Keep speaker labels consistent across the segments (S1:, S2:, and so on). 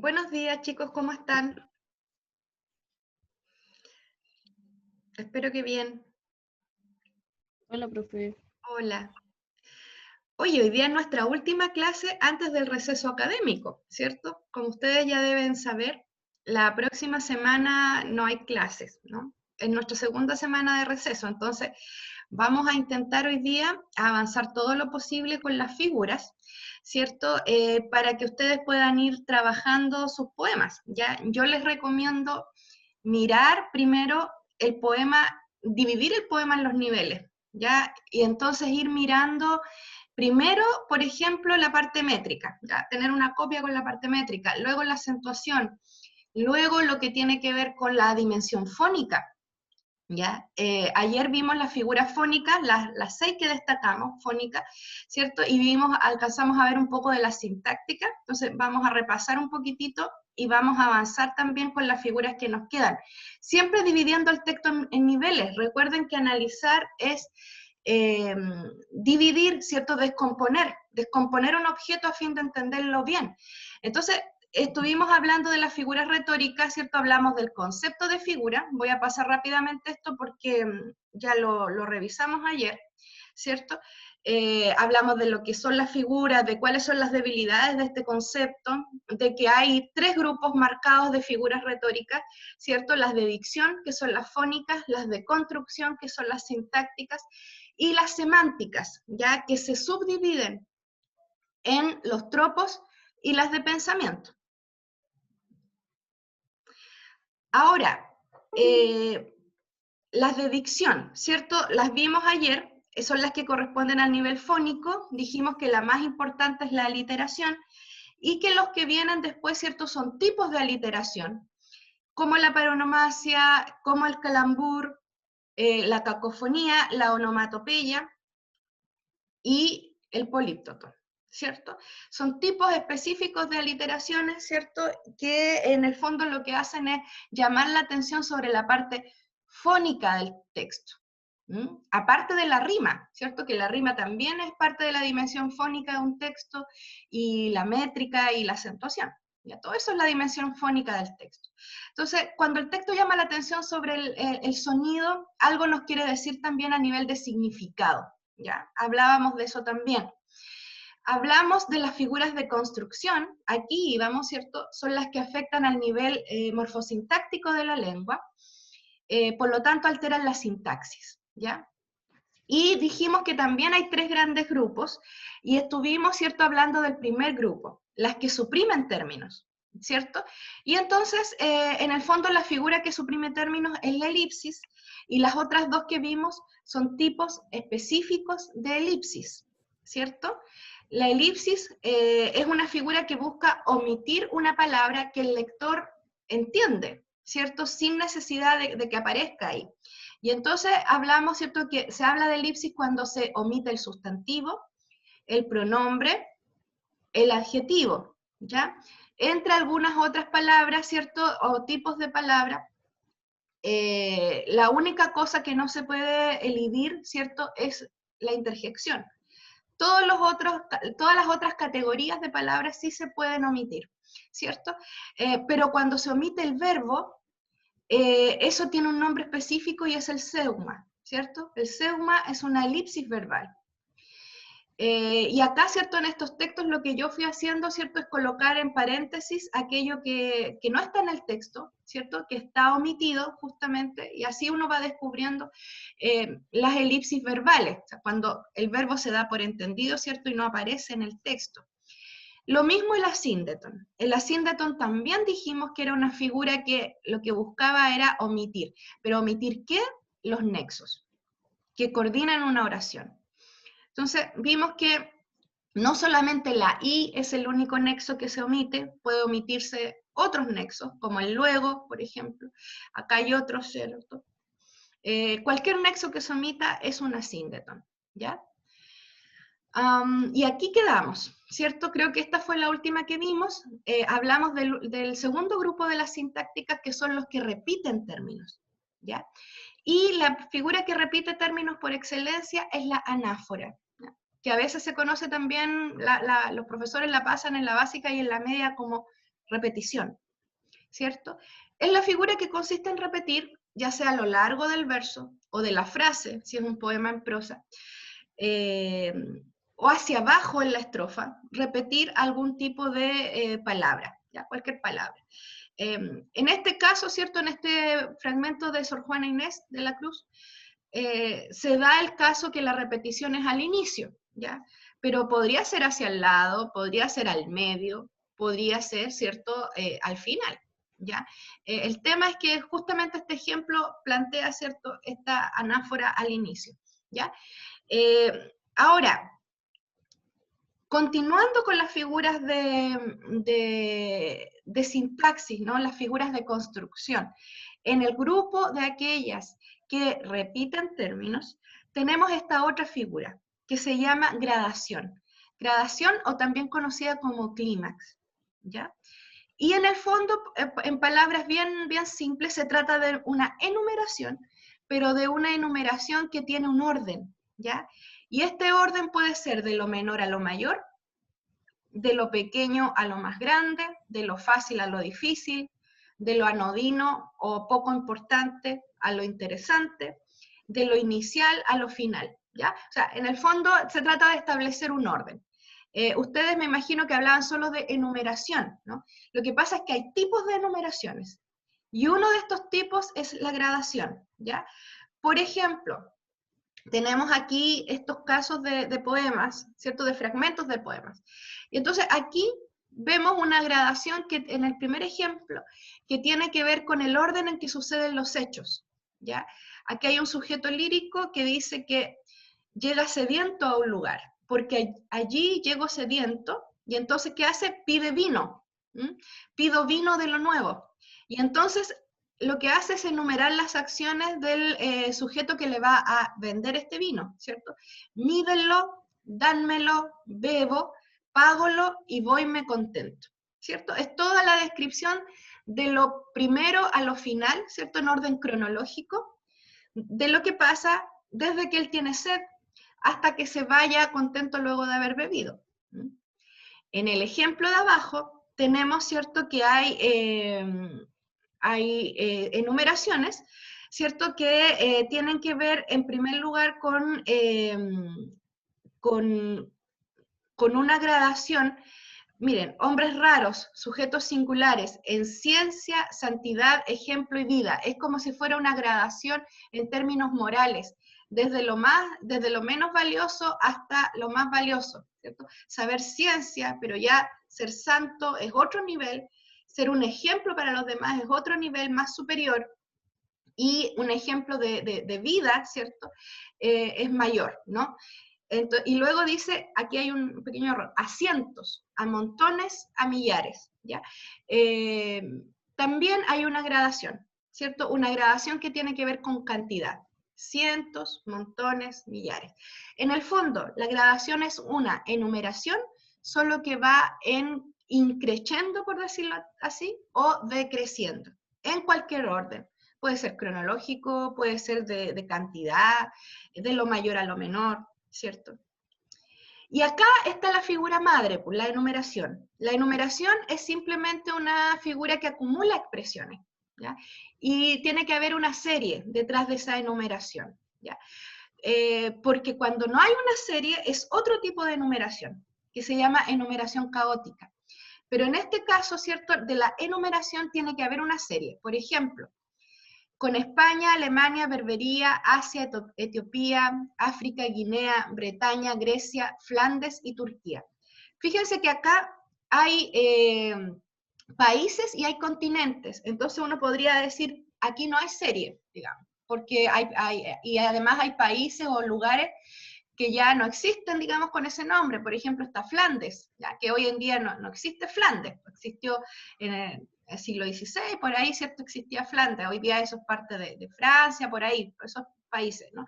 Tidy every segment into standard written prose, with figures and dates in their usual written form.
S1: Buenos días, chicos, ¿cómo están? Espero que bien.
S2: Hola, profe.
S1: Hola. Oye, hoy día es nuestra última clase antes del receso académico, ¿cierto? Como ustedes ya deben saber, la próxima semana no hay clases, ¿no? Es nuestra segunda semana de receso, entonces vamos a intentar hoy día avanzar todo lo posible con las figuras, ¿cierto? Para que ustedes puedan ir trabajando sus poemas, ¿ya? Yo les recomiendo mirar primero el poema, dividir el poema en los niveles, ¿ya? Y entonces ir mirando primero, por ejemplo, la parte métrica, ¿ya? Tener una copia con la parte métrica, luego la acentuación, luego lo que tiene que ver con la dimensión fónica, ¿ya? Ayer vimos las figuras fónicas, las 6 que destacamos, fónicas, ¿cierto? Y alcanzamos a ver un poco de la sintáctica, entonces vamos a repasar un poquitito y vamos a avanzar también con las figuras que nos quedan. Siempre dividiendo el texto en niveles. Recuerden que analizar es dividir, ¿cierto? Descomponer un objeto a fin de entenderlo bien. Entonces, estuvimos hablando de las figuras retóricas, ¿cierto? Hablamos del concepto de figura. Voy a pasar rápidamente esto porque ya lo revisamos ayer, ¿cierto? Hablamos de lo que son las figuras, de cuáles son las debilidades de este concepto, de que hay 3 grupos marcados de figuras retóricas, ¿cierto? Las de dicción, que son las fónicas, las de construcción, que son las sintácticas, y las semánticas, ya que se subdividen en los tropos y las de pensamiento. Ahora, las de dicción, ¿cierto? Las vimos ayer, son las que corresponden al nivel fónico, dijimos que la más importante es la aliteración, y que los que vienen después, ¿cierto? Son tipos de aliteración, como la paronomasia, como el calambur, la cacofonía, la onomatopeya y el políptoto, ¿cierto? Son tipos específicos de aliteraciones, ¿cierto? Que en el fondo lo que hacen es llamar la atención sobre la parte fónica del texto. Aparte de la rima, ¿cierto? Que la rima también es parte de la dimensión fónica de un texto, y la métrica y la acentuación. ¿Ya? Todo eso es la dimensión fónica del texto. Entonces, cuando el texto llama la atención sobre el sonido, algo nos quiere decir también a nivel de significado. ¿Ya? Hablábamos de eso también. Hablamos de las figuras de construcción, aquí vamos, ¿cierto? Son las que afectan al nivel morfosintáctico de la lengua, por lo tanto alteran la sintaxis, ¿ya? Y dijimos que también hay 3 grandes grupos, y estuvimos, ¿cierto?, hablando del primer grupo, las que suprimen términos, ¿cierto? Y entonces, en el fondo, la figura que suprime términos es la elipsis, y las otras 2 que vimos son tipos específicos de elipsis, ¿cierto? La elipsis es una figura que busca omitir una palabra que el lector entiende, ¿cierto? Sin necesidad de que aparezca ahí. Y entonces hablamos, ¿cierto?, que se habla de elipsis cuando se omite el sustantivo, el pronombre, el adjetivo, ¿ya? Entre algunas otras palabras, ¿cierto?, o tipos de palabras, la única cosa que no se puede elidir, ¿cierto?, es la interjección. Todas las otras categorías de palabras sí se pueden omitir, ¿cierto? Pero cuando se omite el verbo, eso tiene un nombre específico y es el zeugma, ¿cierto? El zeugma es una elipsis verbal. Y acá, ¿cierto? En estos textos lo que yo fui haciendo, ¿cierto? Es colocar en paréntesis aquello que no está en el texto, ¿cierto? Que está omitido justamente, y así uno va descubriendo las elipsis verbales, o sea, cuando el verbo se da por entendido, ¿cierto? Y no aparece en el texto. Lo mismo el asíndeton. El asíndeton también dijimos que era una figura que lo que buscaba era omitir. ¿Pero omitir qué? Los nexos, que coordinan una oración. Entonces, vimos que no solamente la I es el único nexo que se omite, puede omitirse otros nexos, como el luego, por ejemplo. Acá hay otros, ¿cierto? Cualquier nexo que se omita es un asíndeton, ¿ya? Y aquí quedamos, ¿cierto? Creo que esta fue la última que vimos. Hablamos del segundo grupo de las sintácticas, que son los que repiten términos, ¿ya? Y la figura que repite términos por excelencia es la anáfora, ¿ya? Que a veces se conoce también, los profesores la pasan en la básica y en la media como repetición, ¿cierto? Es la figura que consiste en repetir, ya sea a lo largo del verso o de la frase, si es un poema en prosa, o hacia abajo en la estrofa, repetir algún tipo de palabra, ¿ya? Cualquier palabra. En este caso, ¿cierto? En este fragmento de Sor Juana Inés de la Cruz, se da el caso que la repetición es al inicio, ¿ya? Pero podría ser hacia el lado, podría ser al medio, podría ser, ¿cierto?, al final, ¿ya? El tema es que justamente este ejemplo plantea, ¿cierto?, esta anáfora al inicio, ¿ya? Ahora, continuando con las figuras de sintaxis, ¿no? Las figuras de construcción. En el grupo de aquellas que repiten términos, tenemos esta otra figura, que se llama gradación. Gradación, o también conocida como clímax, ¿ya? Y en el fondo, en palabras bien simples, se trata de una enumeración, pero de una enumeración que tiene un orden, ¿ya? Y este orden puede ser de lo menor a lo mayor, de lo pequeño a lo más grande, de lo fácil a lo difícil, de lo anodino o poco importante a lo interesante, de lo inicial a lo final, ¿ya? O sea, en el fondo se trata de establecer un orden. Ustedes me imagino que hablaban solo de enumeración, ¿no? Lo que pasa es que hay tipos de enumeraciones, y uno de estos tipos es la gradación, ¿ya? Por ejemplo, tenemos aquí estos casos de poemas, ¿cierto? De fragmentos de poemas. Y entonces aquí vemos una gradación que en el primer ejemplo, que tiene que ver con el orden en que suceden los hechos, ¿ya? Aquí hay un sujeto lírico que dice que llega sediento a un lugar, porque allí llegó sediento, y entonces, ¿qué hace? Pide vino, ¿m? Pido vino de lo nuevo. Y entonces lo que hace es enumerar las acciones del sujeto que le va a vender este vino, ¿cierto? Mídenlo, dánmelo, bebo, págolo y voyme contento, ¿cierto? Es toda la descripción de lo primero a lo final, ¿cierto? En orden cronológico, de lo que pasa desde que él tiene sed hasta que se vaya contento luego de haber bebido. En el ejemplo de abajo tenemos, ¿cierto?, que hay enumeraciones, ¿cierto?, que tienen que ver en primer lugar con una gradación. Miren, hombres raros, sujetos singulares, en ciencia, santidad, ejemplo y vida. Es como si fuera una gradación en términos morales, desde lo menos valioso hasta lo más valioso, ¿cierto? Saber ciencia, pero ya ser santo es otro nivel, ser un ejemplo para los demás es otro nivel más superior, y un ejemplo de vida, ¿cierto? Es mayor, ¿no? Entonces, y luego dice, aquí hay un pequeño error, a cientos, a montones, a millares, ¿ya? También hay una gradación, ¿cierto? Una gradación que tiene que ver con cantidad, cientos, montones, millares. En el fondo, la gradación es una enumeración, solo que va en increciendo, por decirlo así, o decreciendo, en cualquier orden. Puede ser cronológico, puede ser de cantidad, de lo mayor a lo menor, ¿cierto? Y acá está la figura madre, pues, la enumeración. La enumeración es simplemente una figura que acumula expresiones, ¿ya? Y tiene que haber una serie detrás de esa enumeración, ¿ya? Porque cuando no hay una serie es otro tipo de enumeración, que se llama enumeración caótica. Pero en este caso, ¿cierto?, de la enumeración tiene que haber una serie. Por ejemplo, con España, Alemania, Berbería, Asia, Etiopía, África, Guinea, Bretaña, Grecia, Flandes y Turquía. Fíjense que acá hay países y hay continentes, entonces uno podría decir, aquí no hay serie, digamos, porque y además hay países o lugares que ya no existen, digamos, con ese nombre. Por ejemplo, está Flandes, ya que hoy en día no existe Flandes, existió en el siglo XVI, por ahí, ¿cierto?, existía Flandes, hoy día eso es parte de Francia, por ahí, esos países, ¿no?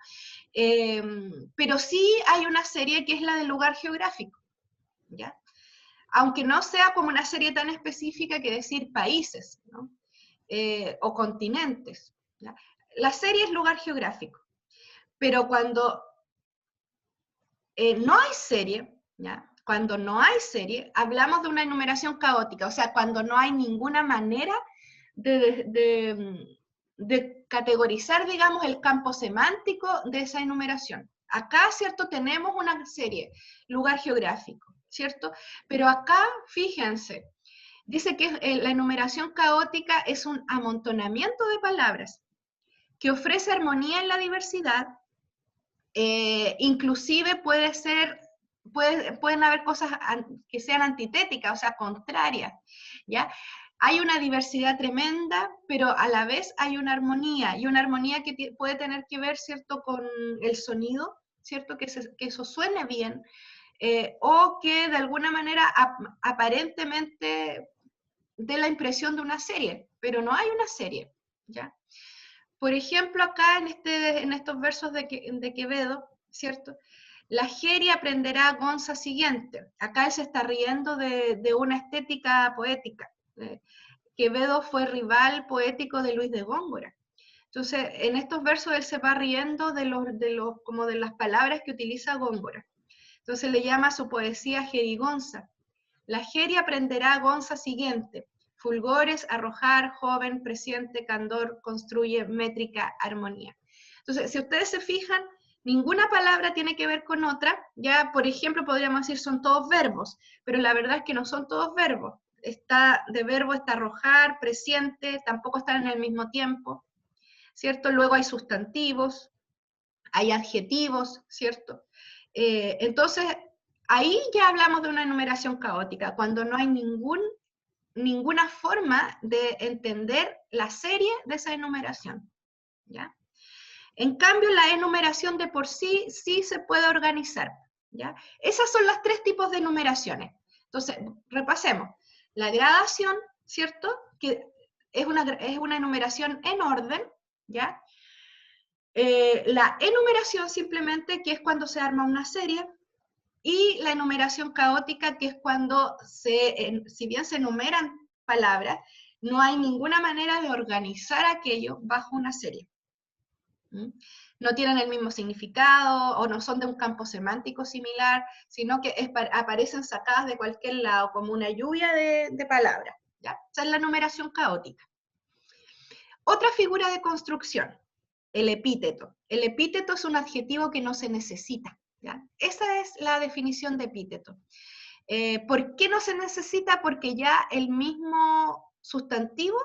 S1: Pero sí hay una serie que es la del lugar geográfico, ¿ya? Aunque no sea como una serie tan específica que decir países, ¿no? O continentes, ¿ya? La serie es lugar geográfico, pero cuando no hay serie, ¿ya?, Cuando no hay serie, hablamos de una enumeración caótica, o sea, cuando no hay ninguna manera de categorizar, digamos, el campo semántico de esa enumeración. Acá, ¿cierto? Tenemos una serie, lugar geográfico, ¿cierto? Pero acá, fíjense, dice que la enumeración caótica es un amontonamiento de palabras que ofrece armonía en la diversidad, inclusive pueden haber cosas que sean antitéticas, o sea, contrarias, ¿ya? Hay una diversidad tremenda, pero a la vez hay una armonía, y una armonía que puede tener que ver, ¿cierto?, con el sonido, ¿cierto?, que eso suene bien, o que de alguna manera aparentemente dé la impresión de una serie, pero no hay una serie, ¿ya? Por ejemplo, acá en estos versos de Quevedo, ¿cierto? La Jeri aprenderá Gonza siguiente. Acá él se está riendo de una estética poética. Quevedo fue rival poético de Luis de Góngora. Entonces, en estos versos él se va riendo como de las palabras que utiliza Góngora. Entonces le llama a su poesía jerigonza. La Jeri aprenderá Gonza siguiente. Fulgores, arrojar, joven, presciente, candor, construye, métrica, armonía. Entonces, si ustedes se fijan, ninguna palabra tiene que ver con otra. Ya, por ejemplo, podríamos decir son todos verbos, pero la verdad es que no son todos verbos. De verbo está arrojar, presciente, tampoco están en el mismo tiempo, ¿cierto? Luego hay sustantivos, hay adjetivos, ¿cierto? Entonces, ahí ya hablamos de una enumeración caótica, cuando no hay ninguna forma de entender la serie de esa enumeración, ¿ya? En cambio, la enumeración de por sí se puede organizar, ¿ya? Esos son los tres tipos de enumeraciones. Entonces, repasemos. La gradación, ¿cierto? Que es una enumeración en orden, ¿ya? La enumeración simplemente, que es cuando se arma una serie, y la enumeración caótica, que es cuando, si bien se enumeran palabras, no hay ninguna manera de organizar aquello bajo una serie. No tienen el mismo significado o no son de un campo semántico similar, sino que aparecen sacadas de cualquier lado, como una lluvia de palabras. ¿Ya? Esa es la enumeración caótica. Otra figura de construcción, el epíteto. El epíteto es un adjetivo que no se necesita. ¿Ya? Esa es la definición de epíteto. ¿Por qué no se necesita? Porque ya el mismo sustantivo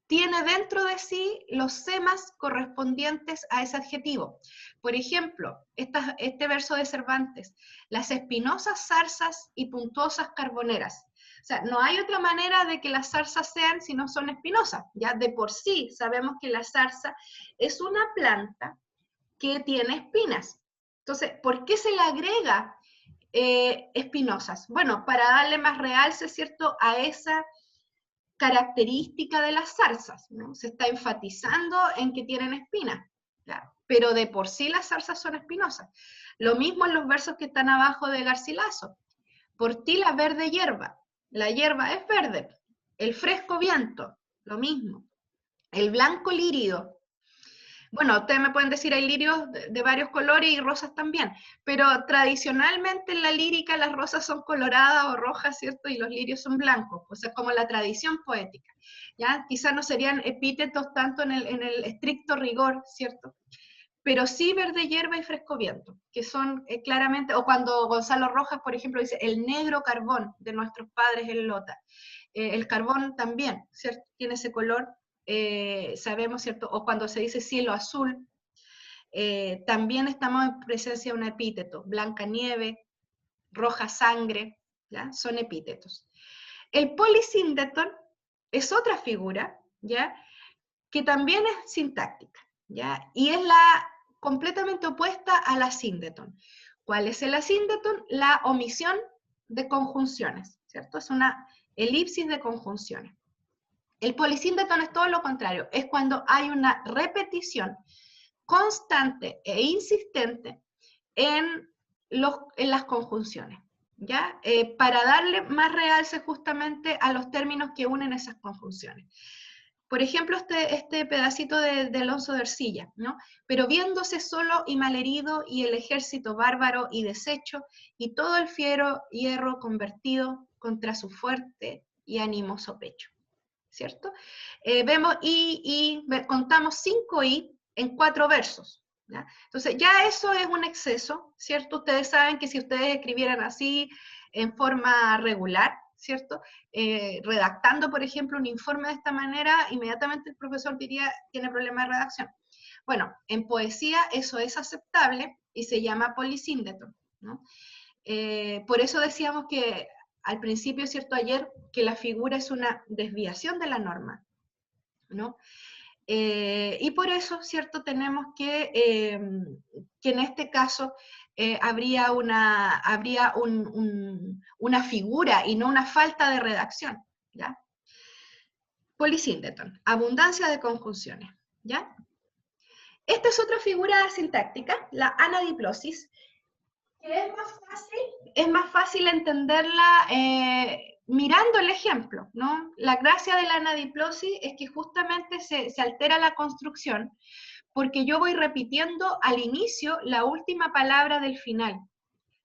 S1: tiene dentro de sí los semas correspondientes a ese adjetivo. Por ejemplo, este verso de Cervantes, las espinosas zarzas y puntuosas carboneras. O sea, no hay otra manera de que las zarzas sean si no son espinosas. Ya de por sí sabemos que la zarza es una planta que tiene espinas. Entonces, ¿por qué se le agrega espinosas? Bueno, para darle más realce, ¿cierto?, a esa característica de las zarzas, ¿no? Se está enfatizando en que tienen espinas, ¿ya? Pero de por sí las zarzas son espinosas. Lo mismo en los versos que están abajo de Garcilaso. Por ti la verde hierba, la hierba es verde. El fresco viento, lo mismo. El blanco lírido. Bueno, ustedes me pueden decir, hay lirios de varios colores y rosas también, pero tradicionalmente en la lírica las rosas son coloradas o rojas, ¿cierto? Y los lirios son blancos, o sea, como la tradición poética, ¿ya? Quizás no serían epítetos tanto en el estricto rigor, ¿cierto? Pero sí verde hierba y fresco viento, que son claramente, o cuando Gonzalo Rojas, por ejemplo, dice el negro carbón de nuestros padres en Lota. El carbón también, ¿cierto? Tiene ese color, sabemos, ¿cierto? O cuando se dice cielo azul, también estamos en presencia de un epíteto. Blanca nieve, roja sangre, ¿ya? Son epítetos. El polisíndeton es otra figura, ¿ya? Que también es sintáctica, ¿ya? Y es la completamente opuesta a la síndeton. ¿Cuál es el asíndeton? La omisión de conjunciones, ¿cierto? Es una elipsis de conjunciones. El polisíndeton es todo lo contrario, es cuando hay una repetición constante e insistente en las conjunciones, ¿ya? Para darle más realce justamente a los términos que unen esas conjunciones. Por ejemplo, este pedacito de Alonso de Ercilla, ¿no? Pero viéndose solo y malherido, y el ejército bárbaro y deshecho, y todo el fiero hierro convertido contra su fuerte y animoso pecho, ¿cierto? Vemos contamos 5 i en 4 versos, ¿ya? Entonces, ya eso es un exceso, ¿cierto? Ustedes saben que si ustedes escribieran así en forma regular, ¿cierto? Redactando, por ejemplo, un informe de esta manera, inmediatamente el profesor diría, tiene problema de redacción. Bueno, en poesía eso es aceptable y se llama polisíndeto, ¿no? Por eso decíamos que al principio, ¿cierto? Ayer, que la figura es una desviación de la norma, ¿no? Y por eso, ¿cierto? Tenemos que en este caso habría una figura y no una falta de redacción, ¿ya? Polisíndeton, abundancia de conjunciones, ¿ya? Esta es otra figura sintáctica, la anadiplosis, que es más fácil entenderla mirando el ejemplo, ¿no? La gracia de la anadiplosis es que justamente se altera la construcción, porque yo voy repitiendo al inicio la última palabra del final.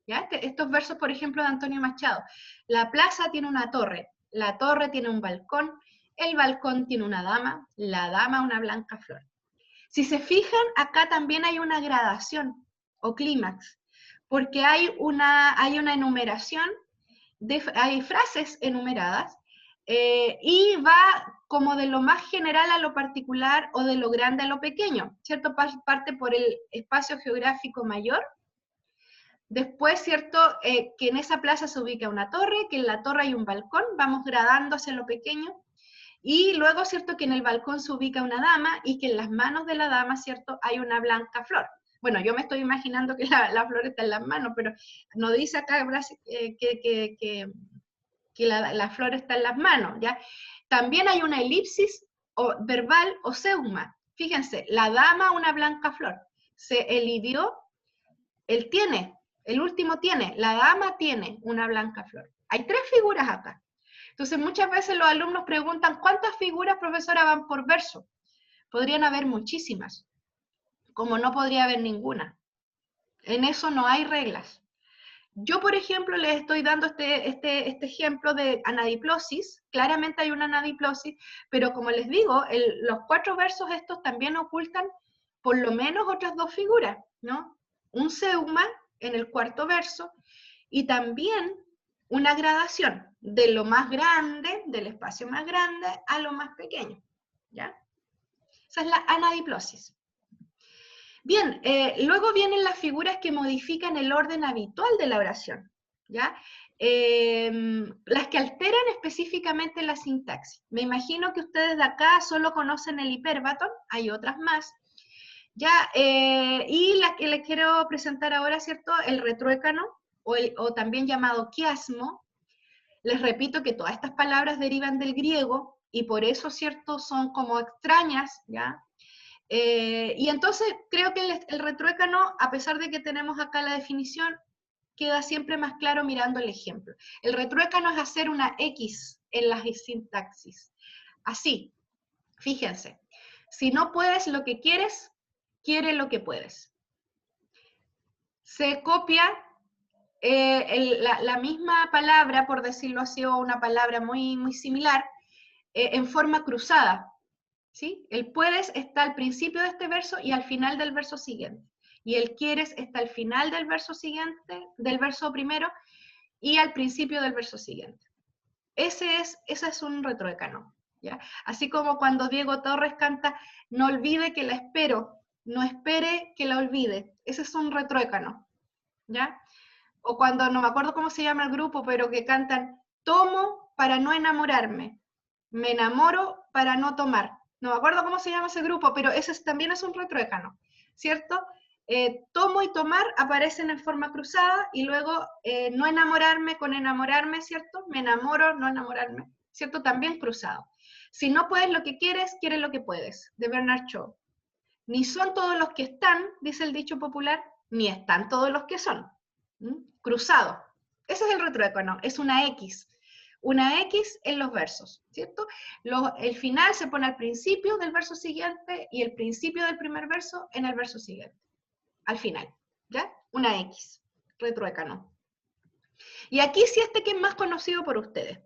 S1: ¿Ya? Estos versos, por ejemplo, de Antonio Machado. La plaza tiene una torre, la torre tiene un balcón, el balcón tiene una dama, la dama una blanca flor. Si se fijan, acá también hay una gradación o clímax, porque hay una enumeración, hay frases enumeradas, y va como de lo más general a lo particular o de lo grande a lo pequeño, ¿cierto? Parte por el espacio geográfico mayor. Después, ¿cierto? Que en esa plaza se ubica una torre, que en la torre hay un balcón, vamos gradando hacia lo pequeño, y luego, ¿cierto? Que en el balcón se ubica una dama y que en las manos de la dama, ¿cierto? Hay una blanca flor. Bueno, yo me estoy imaginando que la flor está en las manos, pero no dice acá que la flor está en las manos, ¿ya? También hay una elipsis verbal o seuma. Fíjense, la dama una blanca flor. El idió, él tiene, el último tiene, la dama tiene una blanca flor. Hay 3 figuras acá. Entonces, muchas veces los alumnos preguntan, ¿cuántas figuras, profesora, van por verso? Podrían haber muchísimas, como no podría haber ninguna. En eso no hay reglas. Yo, por ejemplo, les estoy dando este ejemplo de anadiplosis. Claramente hay una anadiplosis, pero como les digo, los 4 versos estos también ocultan por lo menos otras 2 figuras, ¿no? Un seuma en el 4º verso y también una gradación de lo más grande, del espacio más grande, a lo más pequeño, ¿ya? Esa es la anadiplosis. Bien, luego vienen las figuras que modifican el orden habitual de la oración, ¿ya? Las que alteran específicamente la sintaxis. Me imagino que ustedes de acá solo conocen el hiperbatón, hay otras más, ¿ya? Y la que les quiero presentar ahora, ¿cierto? El retruécano, o también llamado quiasmo. Les repito que todas estas palabras derivan del griego, y por eso, ¿cierto? Son como extrañas, ¿ya? Y entonces creo que el retruécano, a pesar de que tenemos acá la definición, queda siempre más claro mirando el ejemplo. El retruécano es hacer una X en la sintaxis. Así, fíjense, si no puedes lo que quieres, quiere lo que puedes. Se copia la misma palabra, por decirlo así, o una palabra muy, muy similar, en forma cruzada. ¿Sí? El puedes está al principio de este verso y al final del verso siguiente. Y el quieres está al final del verso siguiente, del verso primero, y al principio del verso siguiente. Ese es un retruécano, ¿ya? Así como cuando Diego Torres canta, no olvide que la espero, no espere que la olvide. Ese es un retruécano, ¿ya? O cuando, no me acuerdo cómo se llama el grupo, pero que cantan, tomo para no enamorarme, me enamoro para no tomar. No me acuerdo cómo se llama ese grupo, pero ese también es un retruécano, ¿cierto? Tomo y tomar aparecen en forma cruzada, y luego no enamorarme con enamorarme, ¿cierto? Me enamoro, no enamorarme, ¿cierto? También cruzado. Si no puedes lo que quieres, quieres lo que puedes, de Bernard Shaw. Ni son todos los que están, dice el dicho popular, ni están todos los que son. ¿Mm? Cruzado. Ese es el retruécano, es una X. una X en los versos, ¿cierto? El final se pone al principio del verso siguiente y el principio del primer verso en el verso siguiente, al final, ¿ya? Una X, retruécano. Y aquí sí que es más conocido por ustedes,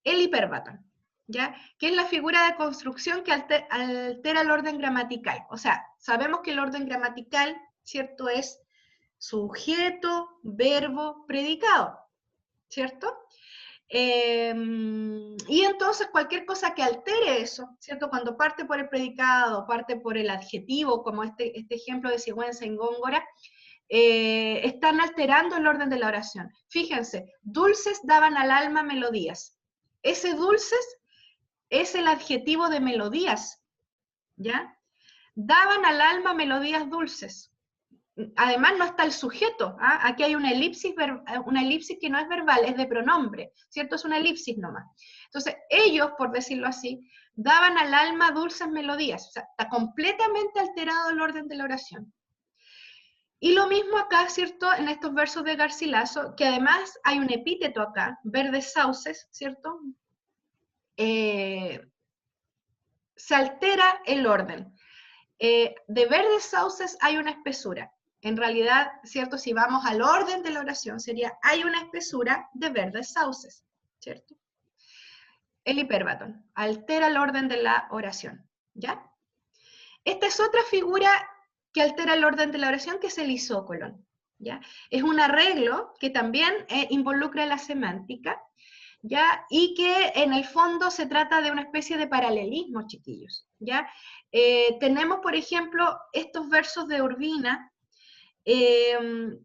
S1: el hiperbátano, ¿ya? Que es la figura de construcción que altera el orden gramatical. O sea, sabemos que el orden gramatical, ¿cierto? Es sujeto, verbo, predicado, ¿cierto? Y entonces cualquier cosa que altere eso, ¿cierto? Cuando parte por el predicado, parte por el adjetivo, como este ejemplo de Sigüenza en Góngora, están alterando el orden de la oración. Fíjense, dulces daban al alma melodías. Ese dulces es el adjetivo de melodías, ¿ya? Daban al alma melodías dulces. Además no está el sujeto, ¿ah? Aquí hay una elipsis que no es verbal, es de pronombre, ¿cierto? Es una elipsis nomás. Entonces, ellos, por decirlo así, daban al alma dulces melodías, o sea, está completamente alterado el orden de la oración. Y lo mismo acá, ¿cierto? En estos versos de Garcilaso, que además hay un epíteto acá, verdes sauces, ¿cierto? Se altera el orden. De verdes sauces hay una espesura. En realidad, ¿cierto? Si vamos al orden de la oración, sería, hay una espesura de verdes sauces, ¿cierto? El hiperbátón altera el orden de la oración, ¿ya? Esta es otra figura que altera el orden de la oración, que es el isócolon, ¿ya? Es un arreglo que también involucra la semántica, ¿ya? Y que en el fondo se trata de una especie de paralelismo, chiquillos, ¿ya? Tenemos, por ejemplo, estos versos de Urbina,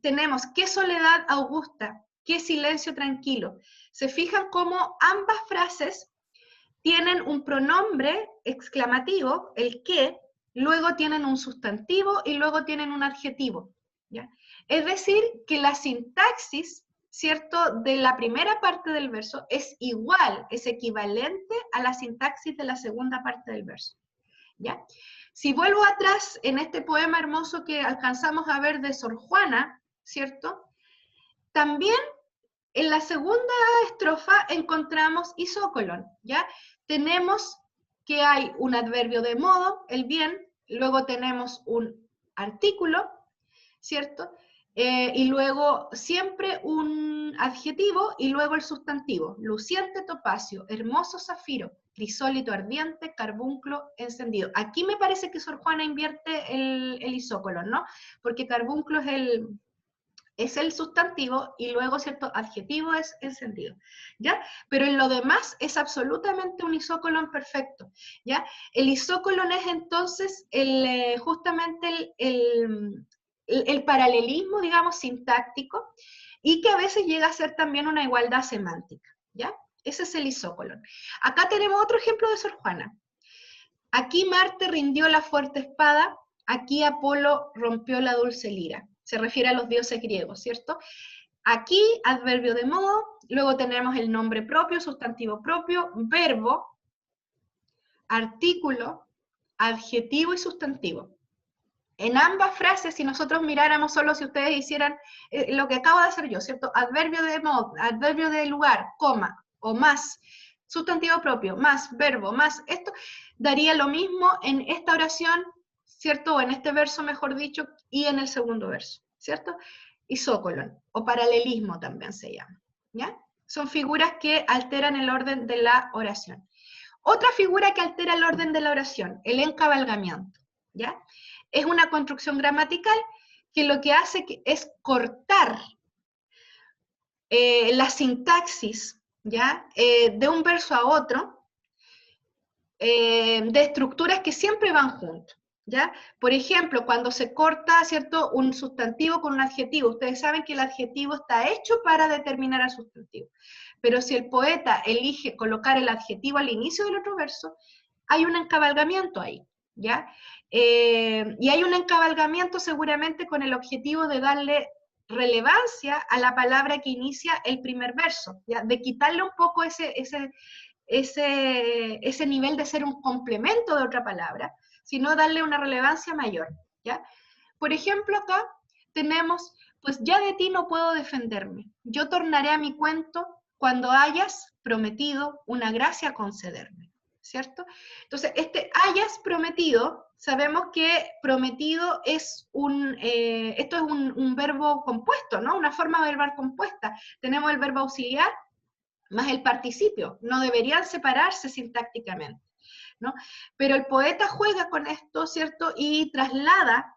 S1: tenemos qué soledad augusta, qué silencio tranquilo. Se fijan cómo ambas frases tienen un pronombre exclamativo, el qué, luego tienen un sustantivo y luego tienen un adjetivo, ¿ya? Es decir, que la sintaxis, ¿cierto?, de la primera parte del verso es igual, es equivalente a la sintaxis de la segunda parte del verso, ¿ya? Si vuelvo atrás en este poema hermoso que alcanzamos a ver de Sor Juana, ¿cierto?, también en la segunda estrofa encontramos isócolon, ¿ya? Tenemos que hay un adverbio de modo, el bien, luego tenemos un artículo, ¿cierto? Y luego siempre un adjetivo y luego el sustantivo. Luciente topacio, hermoso zafiro, crisólito ardiente, carbunclo encendido. Aquí me parece que Sor Juana invierte el isócolon, ¿no? Porque carbunclo es el sustantivo y luego, ¿cierto?, adjetivo es encendido, ¿ya? Pero en lo demás es absolutamente un isócolon perfecto, ¿ya? El isócolon es entonces justamente el paralelismo, digamos, sintáctico, y que a veces llega a ser también una igualdad semántica, ¿ya? Ese es el isócolon. Acá tenemos otro ejemplo de Sor Juana. Aquí Marte rindió la fuerte espada, aquí Apolo rompió la dulce lira. Se refiere a los dioses griegos, ¿cierto? Aquí, adverbio de modo, luego tenemos el nombre propio, sustantivo propio, verbo, artículo, adjetivo y sustantivo. En ambas frases, si nosotros miráramos solo, si ustedes hicieran lo que acabo de hacer yo, ¿cierto? Adverbio de modo, adverbio de lugar, coma, o más, sustantivo propio, más, verbo, más, esto daría lo mismo en esta oración, ¿cierto? O en este verso, mejor dicho, y en el segundo verso, ¿cierto? Isócolon, o paralelismo también se llama, ¿ya? Son figuras que alteran el orden de la oración. Otra figura que altera el orden de la oración, el encabalgamiento, ¿ya? Es una construcción gramatical que lo que hace es cortar la sintaxis, ¿ya? De un verso a otro, de estructuras que siempre van juntos, ¿ya? Por ejemplo, cuando se corta, ¿cierto?, un sustantivo con un adjetivo, ustedes saben que el adjetivo está hecho para determinar al sustantivo, pero si el poeta elige colocar el adjetivo al inicio del otro verso, hay un encabalgamiento ahí, ¿ya? Y hay un encabalgamiento seguramente con el objetivo de darle relevancia a la palabra que inicia el primer verso, ¿ya? De quitarle un poco ese nivel de ser un complemento de otra palabra, sino darle una relevancia mayor, ¿ya? Por ejemplo, acá tenemos, pues ya de ti no puedo defenderme, yo tornaré a mi cuento cuando hayas prometido una gracia concederme, ¿cierto? Entonces, este hayas prometido, sabemos que prometido es esto es un verbo compuesto, ¿no? Una forma verbal compuesta. Tenemos el verbo auxiliar más el participio, no deberían separarse sintácticamente, ¿no? Pero el poeta juega con esto, ¿cierto? Y traslada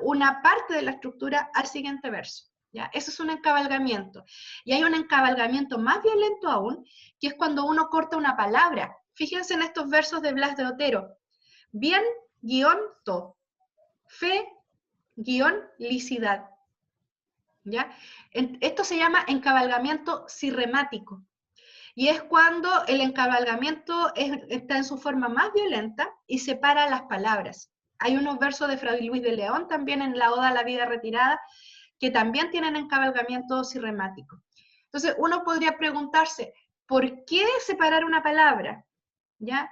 S1: una parte de la estructura al siguiente verso, ¿ya? Eso es un encabalgamiento. Y hay un encabalgamiento más violento aún, que es cuando uno corta una palabra. Fíjense en estos versos de Blas de Otero. Bien, guión, to. Fe, guión, licidad. ¿Ya? Esto se llama encabalgamiento sirremático. Y es cuando el encabalgamiento está en su forma más violenta y separa las palabras. Hay unos versos de Fray Luis de León también en la Oda a la Vida Retirada que también tienen encabalgamiento sirremático. Entonces uno podría preguntarse, ¿por qué separar una palabra? ¿Ya?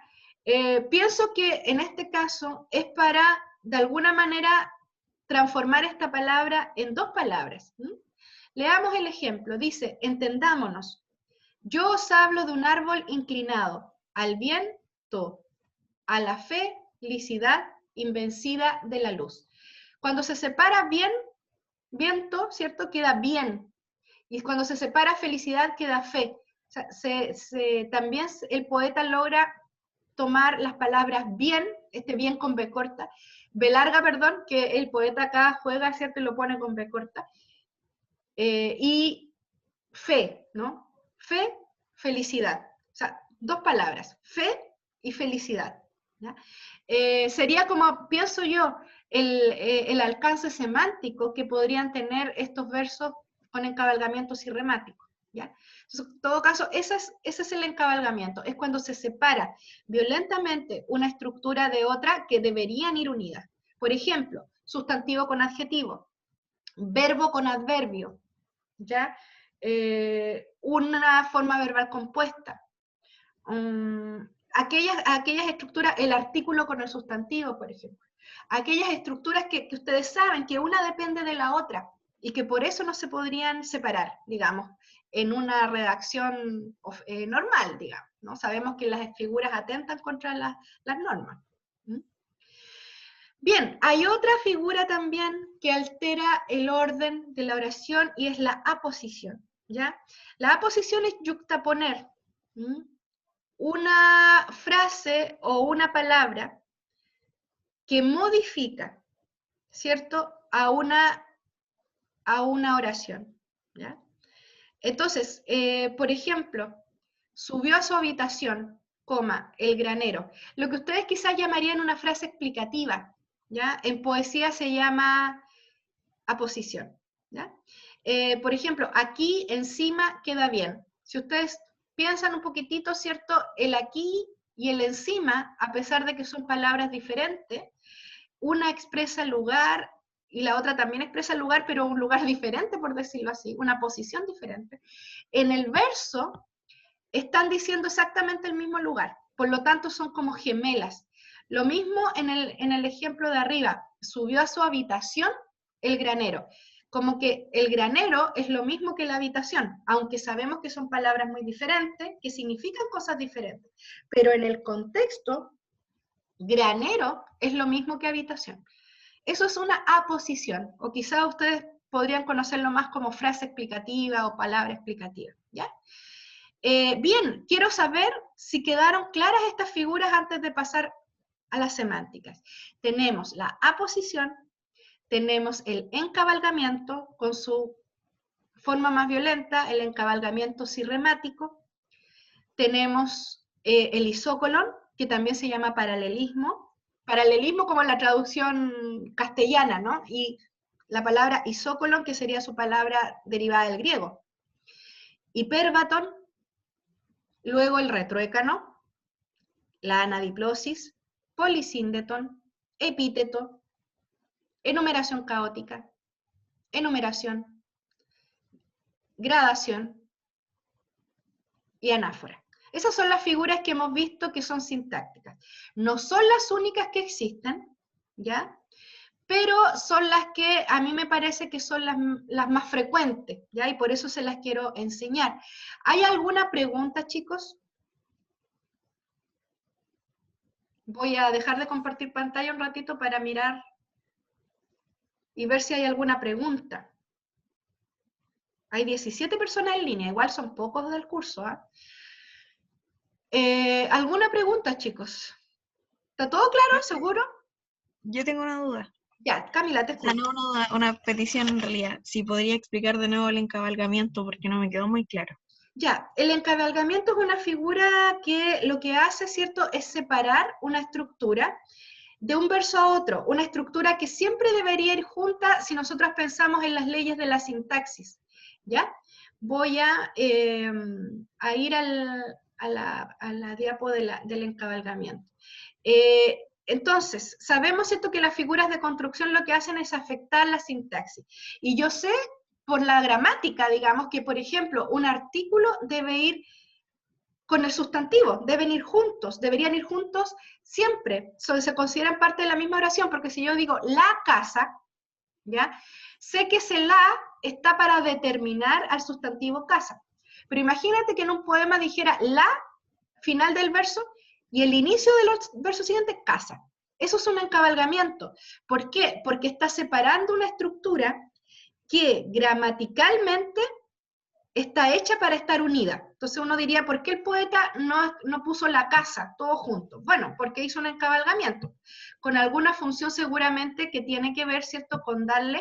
S1: Pienso que en este caso es para, de alguna manera, transformar esta palabra en dos palabras. Leamos el ejemplo. Dice, entendámonos. Yo os hablo de un árbol inclinado, al viento, a la felicidad invencida de la luz. Cuando se separa bien, viento, ¿cierto? Queda bien. Y cuando se separa felicidad, queda fe. O sea, también el poeta logra tomar las palabras bien, este bien con B corta, B larga, perdón, que el poeta acá juega, ¿cierto? Y lo pone con B corta. Y fe, ¿no? Fe, felicidad. O sea, dos palabras, fe y felicidad. ¿Ya? Sería como, pienso yo, el alcance semántico que podrían tener estos versos con encabalgamientos sirremáticos. ¿Ya? Entonces, en todo caso, ese es el encabalgamiento, es cuando se separa violentamente una estructura de otra que deberían ir unidas. Por ejemplo, sustantivo con adjetivo, verbo con adverbio, ¿ya? Una forma verbal compuesta. Aquellas estructuras, el artículo con el sustantivo, por ejemplo. Aquellas estructuras que ustedes saben que una depende de la otra y que por eso no se podrían separar, digamos, en una redacción normal, digamos, ¿no? Sabemos que las figuras atentan contra las normas. Bien, hay otra figura también que altera el orden de la oración y es la aposición, ¿ya? La aposición es yuxtaponer una frase o una palabra que modifica, ¿cierto?, a una oración, ¿ya? Entonces, por ejemplo, subió a su habitación, coma, el granero. Lo que ustedes quizás llamarían una frase explicativa, ¿ya? En poesía se llama aposición, ¿ya? Por ejemplo, aquí encima queda bien. Si ustedes piensan un poquitito, ¿cierto? El aquí y el encima, a pesar de que son palabras diferentes, una expresa lugar y la otra también expresa lugar, pero un lugar diferente, por decirlo así, una posición diferente. En el verso están diciendo exactamente el mismo lugar, por lo tanto son como gemelas. Lo mismo en el ejemplo de arriba, subió a su habitación el granero. Como que el granero es lo mismo que la habitación, aunque sabemos que son palabras muy diferentes, que significan cosas diferentes. Pero en el contexto, granero es lo mismo que habitación. Eso es una aposición, o quizá ustedes podrían conocerlo más como frase explicativa o palabra explicativa, ¿ya? Bien, quiero saber si quedaron claras estas figuras antes de pasar a las semánticas. Tenemos la aposición, tenemos el encabalgamiento con su forma más violenta, el encabalgamiento sirremático, tenemos el isócolon, que también se llama paralelismo como en la traducción castellana, ¿no? Y la palabra isócolon, que sería su palabra derivada del griego. Hipérbaton, luego el retruécano, la anadiplosis, polisíndeton, epíteto, enumeración caótica, enumeración, gradación y anáfora. Esas son las figuras que hemos visto que son sintácticas. No son las únicas que existen, ¿ya? pero son las que a mí me parece que son las más frecuentes, ¿ya? Y por eso se las quiero enseñar. ¿Hay alguna pregunta, chicos? Voy a dejar de compartir pantalla un ratito para mirar y ver si hay alguna pregunta. Hay 17 personas en línea, igual son pocos del curso, ¿ah? ¿Alguna pregunta, chicos? ¿Está todo claro? ¿Seguro?
S3: Yo tengo una duda.
S1: Ya, Camila, te
S3: O sea,
S1: escucho.
S3: no una duda, una petición en realidad. Si podría explicar de nuevo el encabalgamiento porque no me quedó muy claro.
S1: Ya, el encabalgamiento es una figura que lo que hace, ¿cierto?, es separar una estructura de un verso a otro, una estructura que siempre debería ir junta si nosotros pensamos en las leyes de la sintaxis, ¿ya? Voy a ir a la diapo del encabalgamiento. Entonces, sabemos esto que las figuras de construcción lo que hacen es afectar la sintaxis. Y yo sé por la gramática, digamos, que por ejemplo, un artículo debe ir con el sustantivo, deben ir juntos, deberían ir juntos siempre, se consideran parte de la misma oración, porque si yo digo la casa, ¿ya? Sé que ese la está para determinar al sustantivo casa. Pero imagínate que en un poema dijera la, final del verso, y el inicio del verso siguiente, casa. Eso es un encabalgamiento. ¿Por qué? Porque está separando una estructura que gramaticalmente está hecha para estar unida. Entonces uno diría, ¿por qué el poeta no puso la casa todo junto? Bueno, porque hizo un encabalgamiento, con alguna función seguramente que tiene que ver, ¿cierto?, con darle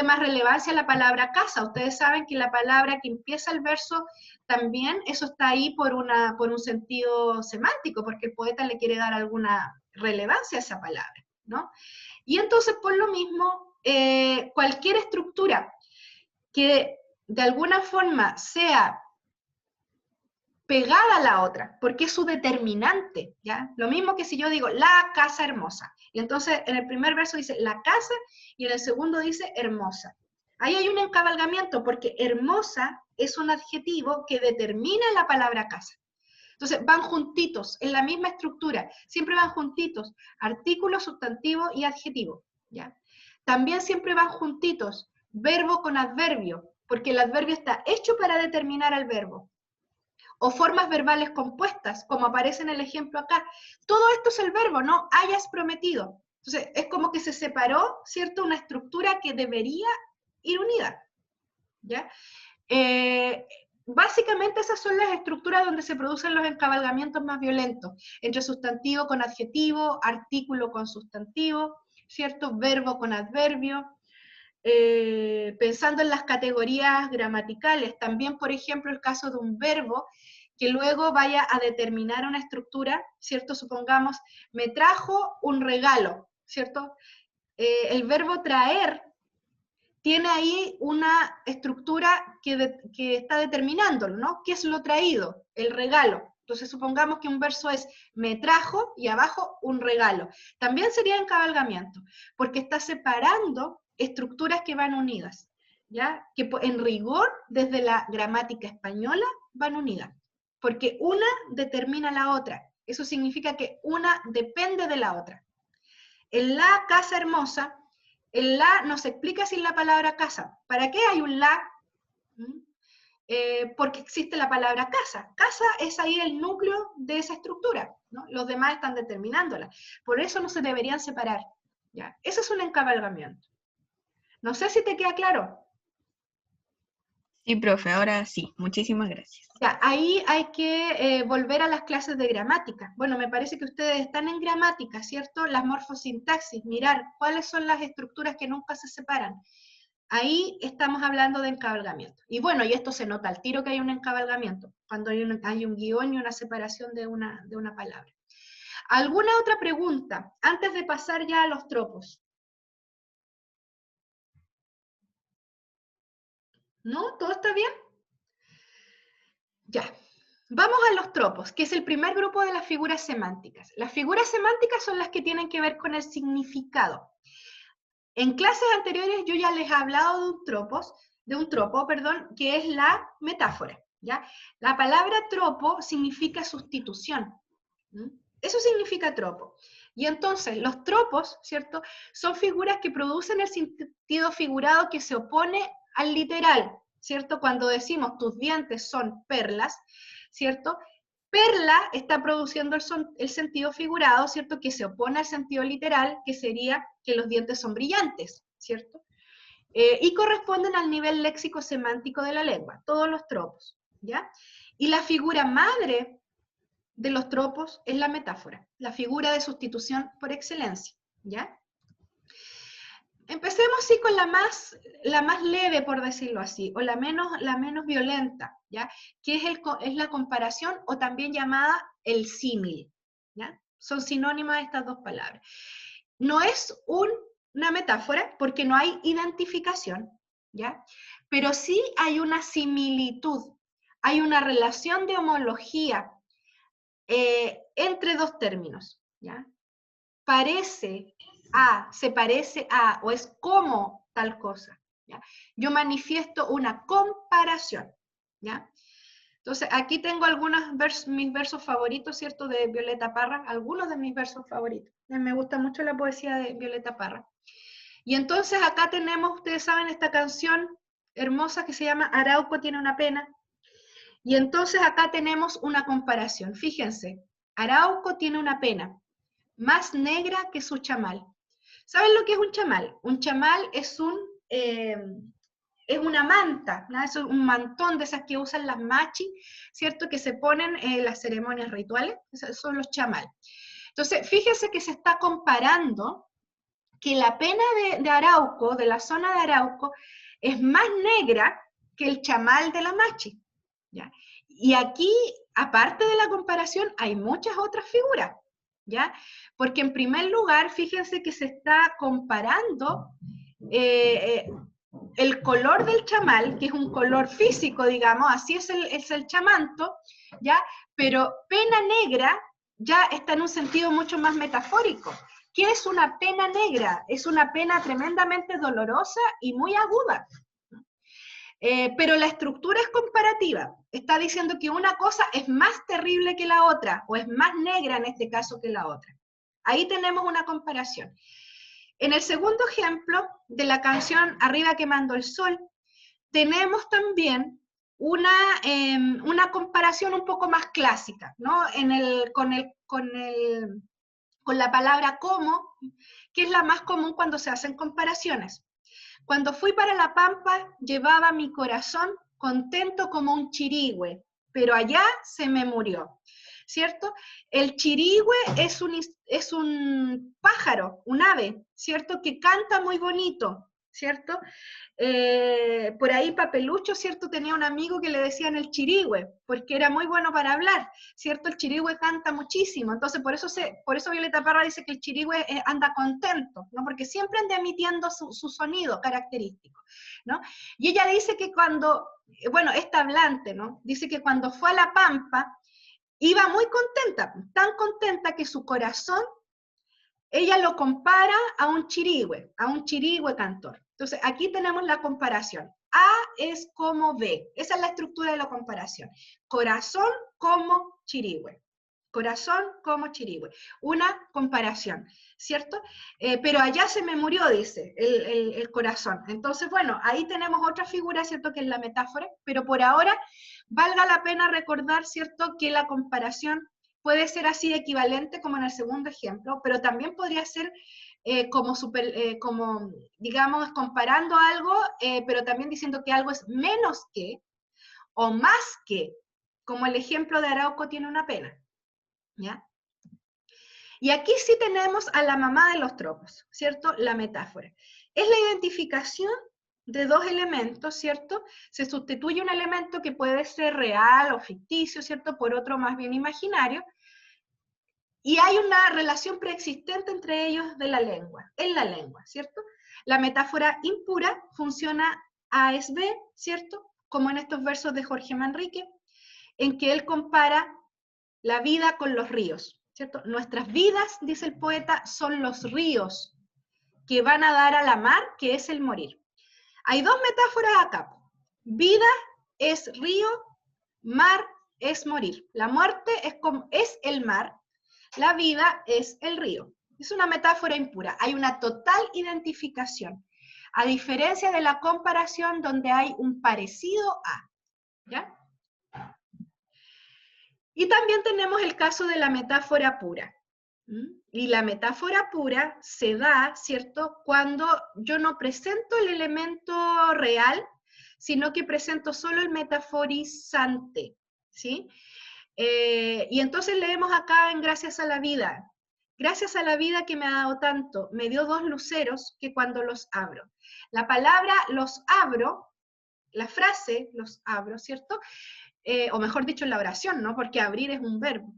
S1: más relevancia a la palabra casa. Ustedes saben que la palabra que empieza el verso también, eso está ahí por un sentido semántico, porque el poeta le quiere dar alguna relevancia a esa palabra, ¿no? Y entonces, por lo mismo, cualquier estructura que de alguna forma sea pegada a la otra, porque es su determinante, ¿ya? Lo mismo que si yo digo, la casa hermosa, y entonces en el primer verso dice la casa, y en el segundo dice hermosa. Ahí hay un encabalgamiento, porque hermosa es un adjetivo que determina la palabra casa. Entonces van juntitos, en la misma estructura, siempre van juntitos, artículo, sustantivo y adjetivo, ¿ya? También siempre van juntitos, verbo con adverbio, porque el adverbio está hecho para determinar al verbo. O formas verbales compuestas, como aparece en el ejemplo acá. Todo esto es el verbo, no hayas prometido. Entonces, es como que se separó, ¿cierto?, una estructura que debería ir unida, ¿ya? Básicamente esas son las estructuras donde se producen los encabalgamientos más violentos, entre sustantivo con adjetivo, artículo con sustantivo, ¿cierto?, verbo con adverbio. Pensando en las categorías gramaticales, también, por ejemplo, el caso de un verbo que luego vaya a determinar una estructura, ¿cierto? Supongamos, me trajo un regalo, ¿cierto? El verbo traer tiene ahí una estructura que está determinándolo, ¿no? ¿Qué es lo traído? El regalo. Entonces supongamos que un verso es me trajo y abajo un regalo. También sería encabalgamiento, porque está separando estructuras que van unidas, ¿ya? Que en rigor, desde la gramática española, van unidas, porque una determina la otra. Eso significa que una depende de la otra. En la casa hermosa, el la nos explica sin la palabra casa. ¿Para qué hay un la? Porque existe la palabra casa. Casa es ahí el núcleo de esa estructura, ¿no? Los demás están determinándola. Por eso no se deberían separar, ¿ya? Eso es un encabalgamiento. No sé si te queda claro.
S3: Sí, profe, ahora sí. Muchísimas gracias.
S1: Ya, ahí hay que volver a las clases de gramática. Bueno, me parece que ustedes están en gramática, ¿cierto? Las morfosintaxis, mirar cuáles son las estructuras que nunca se separan. Ahí estamos hablando de encabalgamiento. Y bueno, y esto se nota al tiro que hay un encabalgamiento, cuando hay un guión y una separación de una palabra. ¿Alguna otra pregunta antes de pasar ya a los tropos? ¿No? ¿Todo está bien? Ya. Vamos a los tropos, que es el primer grupo de las figuras semánticas. Las figuras semánticas son las que tienen que ver con el significado. En clases anteriores yo ya les he hablado de un tropo, que es la metáfora, ¿ya? La palabra tropo significa sustitución. Eso significa tropo. Y entonces, los tropos, ¿cierto? Son figuras que producen el sentido figurado que se opone al literal, ¿cierto? Cuando decimos tus dientes son perlas, ¿cierto? Perla está produciendo el sentido figurado, ¿cierto? Que se opone al sentido literal, que sería que los dientes son brillantes, ¿cierto? Y corresponden al nivel léxico-semántico de la lengua, todos los tropos, ¿ya? Y la figura madre de los tropos es la metáfora, la figura de sustitución por excelencia, ¿ya? Empecemos sí con la más leve, por decirlo así, o la menos violenta, ¿ya? Que es la comparación, o también llamada el símil, ¿ya? Son sinónimas estas dos palabras. No es una metáfora, porque no hay identificación, ¿ya? Pero sí hay una similitud, hay una relación de homología entre dos términos, ¿ya? Se parece a, o es como tal cosa, ¿ya? Yo manifiesto una comparación, ¿ya? Entonces, aquí tengo mis versos favoritos, ¿cierto? De Violeta Parra, algunos de mis versos favoritos. Me gusta mucho la poesía de Violeta Parra. Y entonces acá tenemos, ustedes saben, esta canción hermosa que se llama Arauco tiene una pena. Y entonces acá tenemos una comparación. Fíjense, Arauco tiene una pena, más negra que su chamal. ¿Saben lo que es un chamal? Un chamal es una manta, ¿no? Es un mantón de esas que usan las machis, ¿cierto? Que se ponen en las ceremonias rituales, esos son los chamal. Entonces, fíjense que se está comparando que la pena de Arauco, de la zona de Arauco, es más negra que el chamal de la machi, ¿ya? Y aquí, aparte de la comparación, hay muchas otras figuras, ¿ya? Porque en primer lugar, fíjense que se está comparando el color del chamal, que es un color físico, digamos, así es el chamanto, ¿ya? Pero pena negra ya está en un sentido mucho más metafórico. ¿Qué es una pena negra? Es una pena tremendamente dolorosa y muy aguda. Pero la estructura es comparativa. Está diciendo que una cosa es más terrible que la otra, o es más negra en este caso que la otra. Ahí tenemos una comparación. En el segundo ejemplo de la canción Arriba quemando el sol, tenemos también una comparación un poco más clásica, ¿no? Con la palabra como, que es la más común cuando se hacen comparaciones. Cuando fui para La Pampa, llevaba mi corazón contento como un chirigüe, pero allá se me murió, ¿cierto? El chirigüe es un pájaro, un ave, ¿cierto? Que canta muy bonito, ¿cierto? Por ahí Papelucho, ¿cierto? Tenía un amigo que le decían el chirigüe, porque era muy bueno para hablar, ¿cierto? El chirigüe canta muchísimo, entonces por eso Violeta Parra dice que el chirigüe anda contento, ¿no? Porque siempre anda emitiendo su sonido característico, ¿no? Y ella dice que esta hablante, ¿no? Dice que cuando fue a La Pampa, iba muy contenta, tan contenta que su corazón, ella lo compara a un chirigüe cantor. Entonces, aquí tenemos la comparación. A es como B. Esa es la estructura de la comparación. Corazón como chirigüe. Corazón como chirigüe. Una comparación, ¿cierto? Pero allá se me murió, dice, el corazón. Entonces, bueno, ahí tenemos otra figura, ¿cierto? Que es la metáfora, pero por ahora valga la pena recordar, ¿cierto? Que la comparación puede ser así equivalente como en el segundo ejemplo, pero también podría ser como, digamos, comparando algo, pero también diciendo que algo es menos que o más que, como el ejemplo de Arauco tiene una pena, ¿ya? Y aquí sí tenemos a la mamá de los tropos, ¿cierto? La metáfora. Es la identificación de dos elementos, ¿cierto? Se sustituye un elemento que puede ser real o ficticio, ¿cierto? Por otro más bien imaginario, y hay una relación preexistente entre ellos en la lengua, ¿cierto? La metáfora impura funciona A es B, ¿cierto? Como en estos versos de Jorge Manrique, en que él compara la vida con los ríos, ¿cierto? Nuestras vidas, dice el poeta, son los ríos que van a dar a la mar, que es el morir. Hay dos metáforas acá. Vida es río, mar es morir. La muerte es el mar. La vida es el río. Es una metáfora impura. Hay una total identificación, a diferencia de la comparación donde hay un parecido a. ¿Ya? Y también tenemos el caso de la metáfora pura. Y la metáfora pura se da, ¿cierto?, cuando yo no presento el elemento real, sino que presento solo el metaforizante, ¿sí? Y entonces leemos acá en Gracias a la vida. Gracias a la vida que me ha dado tanto, me dio 2 luceros que cuando los abro. La palabra los abro, la frase los abro, ¿cierto? O mejor dicho, la oración, ¿no? Porque abrir es un verbo.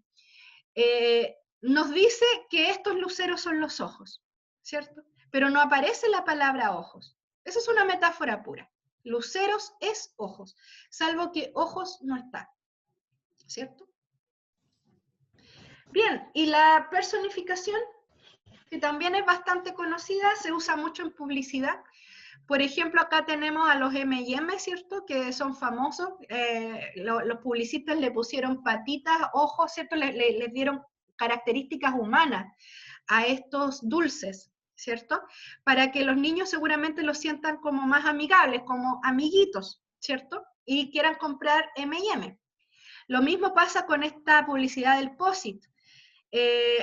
S1: Nos dice que estos luceros son los ojos, ¿cierto? Pero no aparece la palabra ojos. Esa es una metáfora pura. Luceros es ojos, salvo que ojos no está, ¿cierto? Bien, y la personificación, que también es bastante conocida, se usa mucho en publicidad. Por ejemplo, acá tenemos a los M&M, ¿cierto? Que son famosos. Los publicistas le pusieron patitas, ojos, ¿cierto? Les dieron características humanas a estos dulces, ¿cierto? Para que los niños seguramente los sientan como más amigables, como amiguitos, ¿cierto? Y quieran comprar M&M. Lo mismo pasa con esta publicidad del POSIT.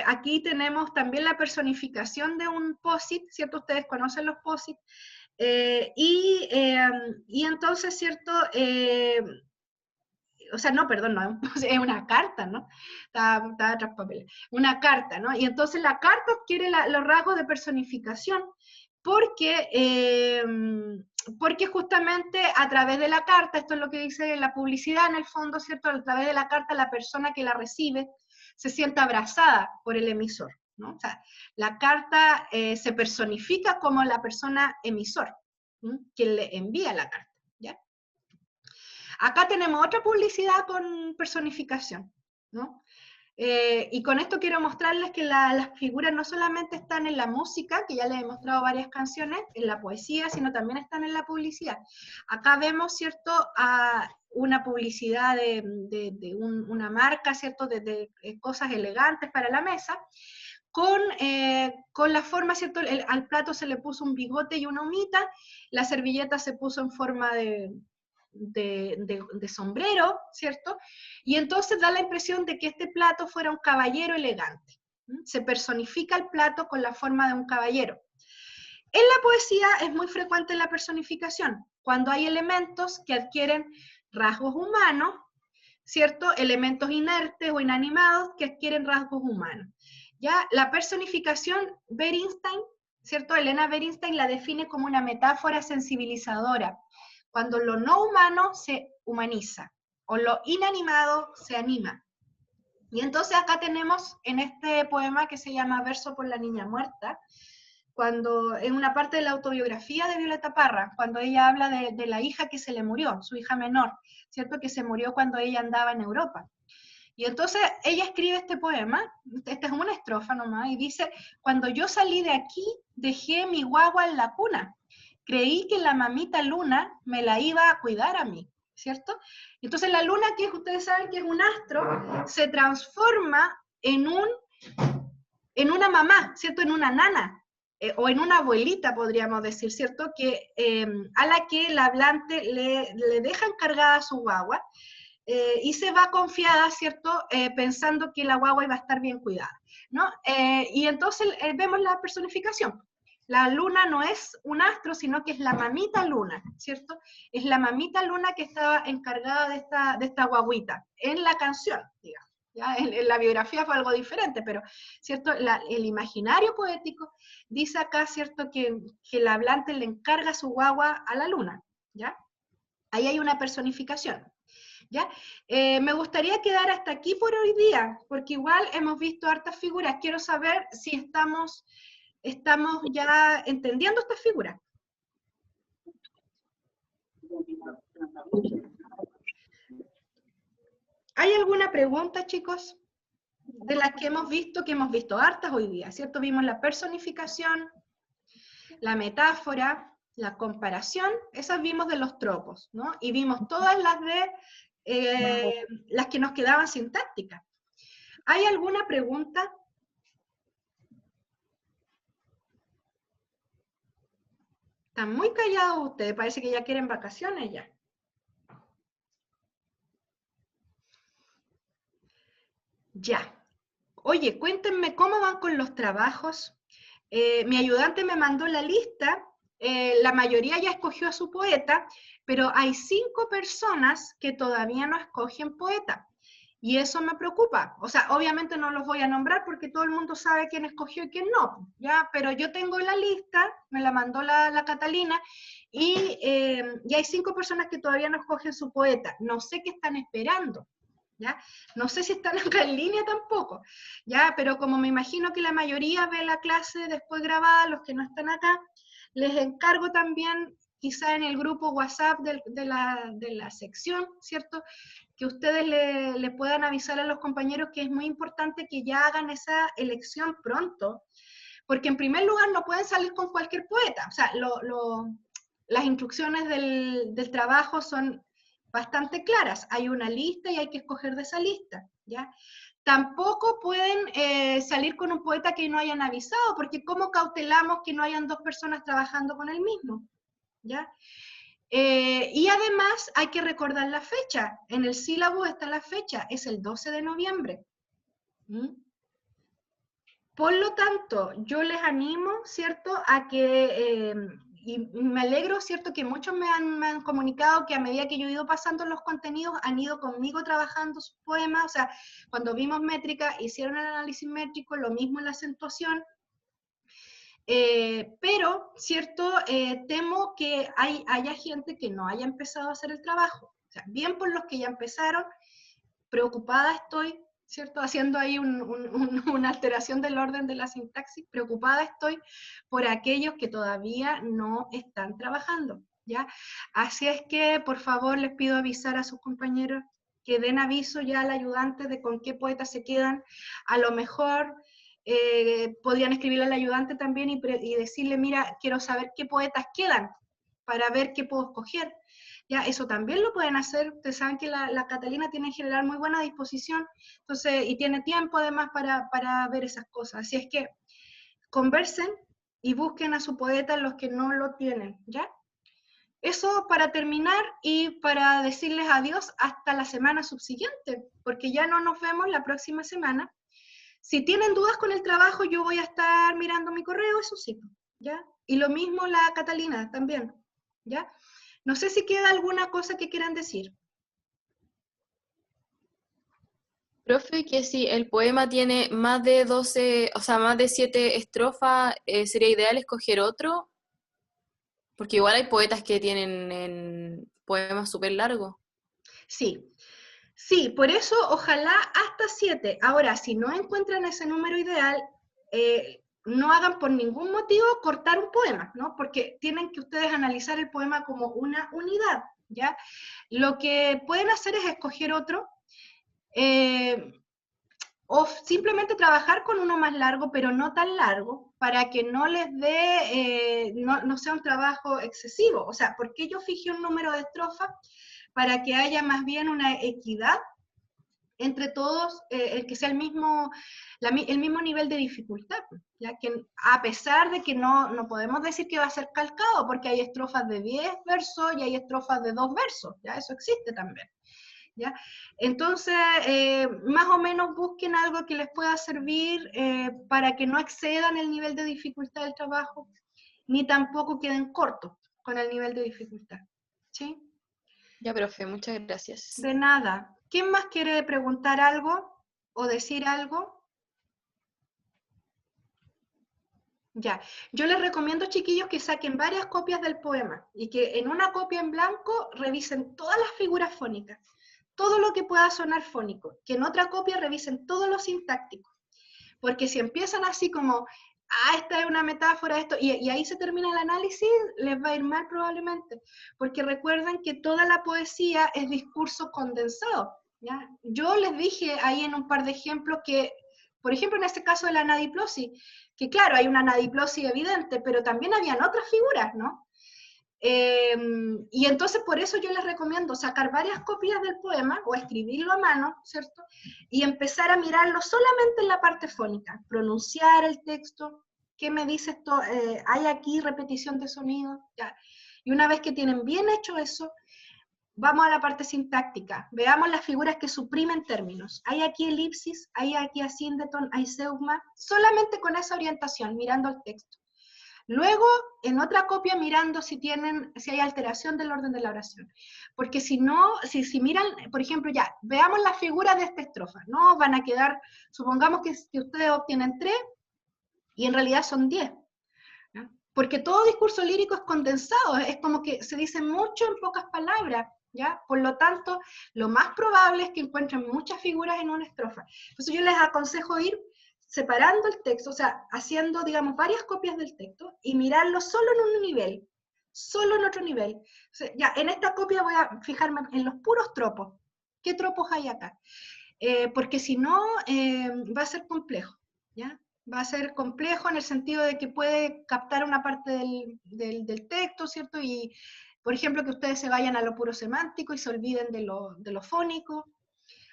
S1: Aquí tenemos también la personificación de un POSIT, ¿cierto? Ustedes conocen los POSIT. Y entonces, ¿cierto? O sea, no, perdón, no, es una carta, ¿no? Está tras papeles. Una carta, ¿no? Y entonces la carta adquiere los rasgos de personificación porque, porque justamente a través de la carta, esto es lo que dice la publicidad en el fondo, ¿cierto? A través de la carta la persona que la recibe se siente abrazada por el emisor, ¿no? O sea, la carta se personifica como la persona emisor, quien le envía la carta, ¿ya? Acá tenemos otra publicidad con personificación, ¿no? Y con esto quiero mostrarles que las figuras no solamente están en la música, que ya les he mostrado varias canciones, en la poesía, sino también están en la publicidad. Acá vemos, ¿cierto?, a una publicidad de una marca, ¿cierto?, de cosas elegantes para la mesa, con la forma, ¿cierto?, al plato se le puso un bigote y una humita, la servilleta se puso en forma de sombrero, ¿cierto? Y entonces da la impresión de que este plato fuera un caballero elegante. Se personifica el plato con la forma de un caballero. En la poesía es muy frecuente la personificación, cuando hay elementos que adquieren rasgos humanos, ¿cierto? Elementos inertes o inanimados que adquieren rasgos humanos. Ya la personificación, Bernstein, ¿cierto? Elena Bernstein la define como una metáfora sensibilizadora, cuando lo no humano se humaniza, o lo inanimado se anima. Y entonces acá tenemos en este poema que se llama Verso por la niña muerta, cuando en una parte de la autobiografía de Violeta Parra, cuando ella habla de la hija que se le murió, su hija menor, ¿cierto? Que se murió cuando ella andaba en Europa. Y entonces ella escribe este poema, esta es una estrofa nomás, y dice, cuando yo salí de aquí, dejé mi guagua en la cuna, creí que la mamita luna me la iba a cuidar a mí, ¿cierto? Entonces la luna, que ustedes saben que es un astro, se transforma en una mamá, ¿cierto? En una nana, o en una abuelita, podríamos decir, ¿cierto? Que, a la que el hablante le deja encargada a su guagua, y se va confiada, ¿cierto? Pensando que la guagua iba a estar bien cuidada, ¿no? Y entonces vemos la personificación. La luna no es un astro, sino que es la mamita luna, ¿cierto? Es la mamita luna que estaba encargada de esta guaguita, en la canción, digamos. ¿Ya? En la biografía fue algo diferente, pero, ¿cierto? El imaginario poético dice acá, ¿cierto? Que el hablante le encarga su guagua a la luna, ¿ya? Ahí hay una personificación. ¿Ya? Me gustaría quedar hasta aquí por hoy día, porque igual hemos visto hartas figuras. Quiero saber si estamos ya entendiendo estas figuras. ¿Hay alguna pregunta, chicos? De las que hemos visto hartas hoy día, ¿cierto? Vimos la personificación, la metáfora, la comparación, esas vimos de los tropos, ¿no? Y vimos todas las las que nos quedaban sintácticas. ¿Hay alguna pregunta Están muy callados ustedes, parece que ya quieren vacaciones ya. Ya. Oye, cuéntenme cómo van con los trabajos. Mi ayudante me mandó la lista, la mayoría ya escogió a su poeta, pero hay 5 personas que todavía no escogen poeta. Y eso me preocupa. O sea, obviamente no los voy a nombrar porque todo el mundo sabe quién escogió y quién no, ¿ya? Pero yo tengo la lista, me la mandó la Catalina, y hay 5 personas que todavía no escogen su poeta. No sé qué están esperando, ¿ya? No sé si están acá en línea tampoco, ¿ya? Pero como me imagino que la mayoría ve la clase después grabada, los que no están acá, les encargo también, quizá en el grupo WhatsApp de la sección, ¿cierto?, que ustedes le puedan avisar a los compañeros que es muy importante que ya hagan esa elección pronto, porque en primer lugar no pueden salir con cualquier poeta, o sea, las instrucciones del trabajo son bastante claras, hay una lista y hay que escoger de esa lista, ¿ya? Tampoco pueden salir con un poeta que no hayan avisado, porque ¿cómo cautelamos que no hayan 2 personas trabajando con el mismo? ¿Ya? Y además hay que recordar la fecha. En el sílabo está la fecha, es el 12 de noviembre. ¿Mm? Por lo tanto, yo les animo, ¿cierto?, a que, y me alegro, ¿cierto?, que muchos me han comunicado que a medida que yo he ido pasando los contenidos, han ido conmigo trabajando sus poemas, o sea, cuando vimos métrica, hicieron el análisis métrico, lo mismo en la acentuación, pero, ¿cierto?, temo que haya gente que no haya empezado a hacer el trabajo. O sea, bien por los que ya empezaron, preocupada estoy, ¿cierto?, haciendo ahí una alteración del orden de la sintaxis, preocupada estoy por aquellos que todavía no están trabajando, ¿ya? Así es que, por favor, les pido avisar a sus compañeros que den aviso ya al ayudante de con qué poetas se quedan. A lo mejor podrían escribirle al ayudante también y decirle, mira, quiero saber qué poetas quedan para ver qué puedo escoger. Ya, eso también lo pueden hacer. Ustedes saben que la Catalina tiene en general muy buena disposición, entonces, y tiene tiempo además para ver esas cosas. Así es que conversen y busquen a su poeta los que no lo tienen, ¿ya? Eso para terminar y para decirles adiós hasta la semana subsiguiente, porque ya no nos vemos la próxima semana. Si tienen dudas con el trabajo, yo voy a estar mirando mi correo, eso sí, ¿ya? Y lo mismo la Catalina también, ¿ya? No sé si queda alguna cosa que quieran decir.
S2: Profe, que si el poema tiene más de 12, o sea, más de 7 estrofas, sería ideal escoger otro, porque igual hay poetas que tienen en poemas súper largos.
S1: Sí, sí, por eso ojalá hasta 7. Ahora, si no encuentran ese número ideal, no hagan por ningún motivo cortar un poema, ¿no? Porque tienen que ustedes analizar el poema como una unidad, ¿ya? Lo que pueden hacer es escoger otro, o simplemente trabajar con uno más largo, pero no tan largo, para que no les dé, no sea un trabajo excesivo. O sea, ¿por qué yo fijé un número de estrofas? Para que haya más bien una equidad entre todos, el que sea el mismo nivel de dificultad, ya que a pesar de que no podemos decir que va a ser calcado, porque hay estrofas de 10 versos y hay estrofas de 2 versos, ya eso existe también. ¿Ya? Entonces, más o menos busquen algo que les pueda servir para que no excedan el nivel de dificultad del trabajo, ni tampoco queden cortos con el nivel de dificultad. ¿Sí?
S2: Ya, profe, muchas gracias.
S1: De nada. ¿Quién más quiere preguntar algo o decir algo? Ya. Yo les recomiendo, chiquillos, que saquen varias copias del poema y que en una copia en blanco revisen todas las figuras fónicas, todo lo que pueda sonar fónico, que en otra copia revisen todo lo sintáctico, porque si empiezan así como, esta es una metáfora, esto, y ahí se termina el análisis, les va a ir mal probablemente, porque recuerden que toda la poesía es discurso condensado, ¿ya? Yo les dije ahí en un par de ejemplos que, por ejemplo, en este caso de la anadiplosis, que claro, hay una anadiplosis evidente, pero también habían otras figuras, ¿no? Y entonces por eso yo les recomiendo sacar varias copias del poema o escribirlo a mano, ¿cierto? Y empezar a mirarlo solamente en la parte fónica, pronunciar el texto, ¿qué me dice esto? ¿Hay aquí repetición de sonido? Ya. Y una vez que tienen bien hecho eso, vamos a la parte sintáctica. Veamos las figuras que suprimen términos. Hay aquí elipsis, hay aquí asíndeton, hay seugma, solamente con esa orientación, mirando el texto. Luego, en otra copia, mirando si hay alteración del orden de la oración. Porque si no, si miran, por ejemplo, ya, veamos las figuras de esta estrofa, ¿no? Van a quedar, supongamos que ustedes obtienen 3, y en realidad son 10. ¿no? Porque todo discurso lírico es condensado, es como que se dice mucho en pocas palabras, ¿ya? Por lo tanto, lo más probable es que encuentren muchas figuras en una estrofa. Entonces yo les aconsejo ir separando el texto, o sea, haciendo, digamos, varias copias del texto y mirarlo solo en un nivel, solo en otro nivel. O sea, ya, en esta copia voy a fijarme en los puros tropos. ¿Qué tropos hay acá? Porque si no, va a ser complejo, ¿ya? Va a ser complejo en el sentido de que puede captar una parte del texto, ¿cierto? Y, por ejemplo, que ustedes se vayan a lo puro semántico y se olviden de lo fónico.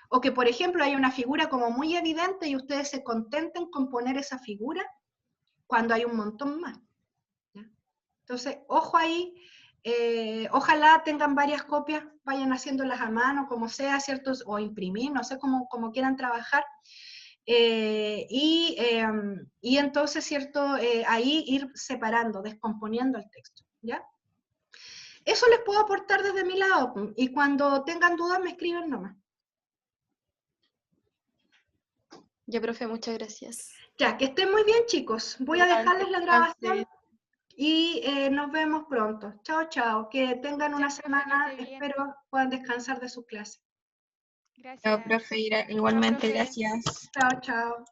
S1: O que, por ejemplo, haya una figura como muy evidente y ustedes se contenten con poner esa figura cuando hay un montón más. ¿ya? Entonces, ojo ahí, ojalá tengan varias copias, vayan haciéndolas a mano, como sea, ¿cierto? O imprimir, no sé cómo quieran trabajar. Y entonces, ¿cierto? Ahí ir separando, descomponiendo el texto, ¿ya? Eso les puedo aportar desde mi lado, y cuando tengan dudas me escriben nomás.
S2: Ya, profe, muchas gracias.
S1: Ya, que estén muy bien, chicos. Voy a
S2: Igual,
S1: dejarles
S2: que
S1: la
S2: descanse.
S1: grabación y nos vemos pronto. Chao, chao. Que tengan una
S4: Muchas, profe, que
S1: semana,
S4: esté bien.
S1: espero puedan descansar de su clase.
S3: Chao,
S4: Gracias.
S3: profe,
S4: Chao,
S3: igualmente,
S4: profe.
S3: gracias.
S1: Chao, chao.